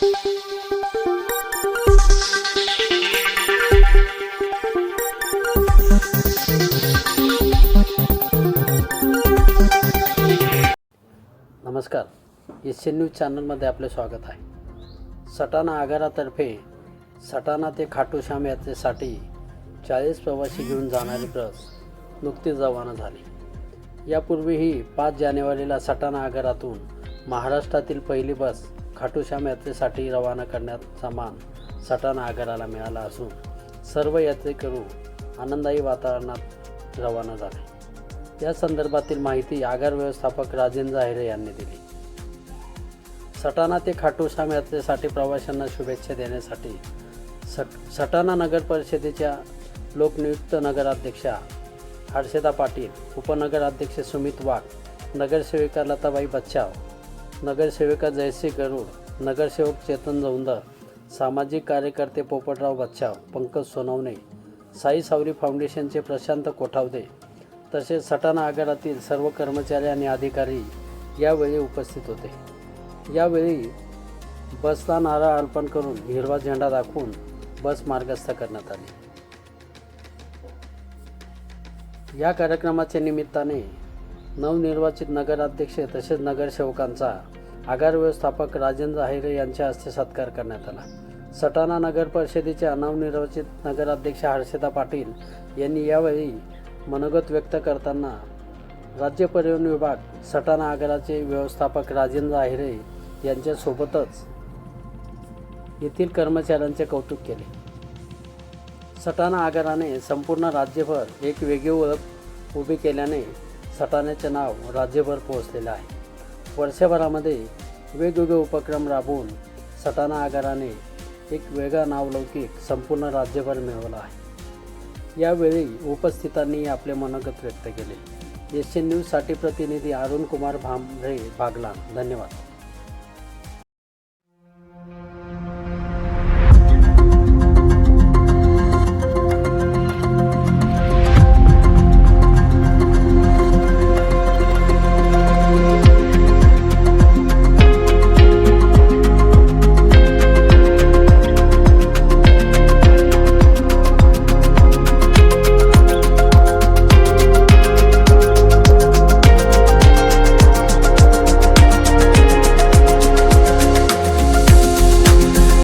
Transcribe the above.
नमस्कार, Asian news चॅनलमध्ये आपले स्वागत आहे. सटाणा आगारातर्फे सटाणा ते खाटू श्याम यात्रेसाठी 40 प्रवासी घेऊन जाणारी बस नुकतीच रवाना झाली. यापूर्वीही 5 जानेवारीला सटाणा आगारातून महाराष्ट्रातील पहिली बस खाटू श्याम यात्रेसाठी रवाना करण्याचा मान सटाणा आगाराला मिळाला असून सर्व यात्रेकरू आनंदायी वातावरणात रवाना झाले. या संदर्भातील माहिती आगार व्यवस्थापक राजेंद्र आहिरे यांनी दिली. सटाणा ते खाटू श्याम यात्रेसाठी प्रवाशांना शुभेच्छा देण्यासाठी सटाणा नगर परिषदेच्या लोकनियुक्त नगराध्यक्षा हर्षदा पाटील, उपनगराध्यक्ष सुमित वाघ, नगरसेविका लताबाई बच्चाव, नगरसेविका जयश्री गरुड, नगरसेवक चेतन जौंदर, सामाजिक कार्यकर्ते पोपटराव बच्चाव, पंकज सोनवणे, साई सावली फाउंडेशनचे प्रशांत कोठावदे तसेच सटाणा आगारातील सर्व कर्मचारी आणि अधिकारी यावेळी उपस्थित होते. यावेळी बसला नारळ अर्पण करून हिरवा झेंडा दाखवून बस मार्गस्थ करण्यात आली. या कार्यक्रमाच्या निमित्ताने नवनिर्वाचित नगराध्यक्ष तसेच नगरसेवकांचा आगार व्यवस्थापक राजेंद्र आहिरे यांच्या हस्ते सत्कार करण्यात आला. सटाणा नगर परिषदेच्या नवनिर्वाचित नगराध्यक्ष हर्षदा पाटील यांनी यावेळी मनोगत व्यक्त करताना राज्य परिवहन विभाग सटाणा आगाराचे व्यवस्थापक राजेंद्र आहिरे यांच्यासोबतच येथील कर्मचाऱ्यांचे कौतुक केले. सटाणा आगाराने संपूर्ण राज्यभर एक वेगळी ओळख उभी केल्याने सटाण्याचे नाव राज्यभर पोहोचलेले आहे. वर्षभरामध्ये वेगवेगळे उपक्रम राबवून सटाणा आगाराने एक वेगळा नावलौकिक संपूर्ण राज्यभर मिळवला आहे. यावेळी उपस्थितांनी आपले मनोगत व्यक्त केले. एशियन न्यूजसाठी प्रतिनिधी अरुण कुमार भांबरे, बागलाण. धन्यवाद.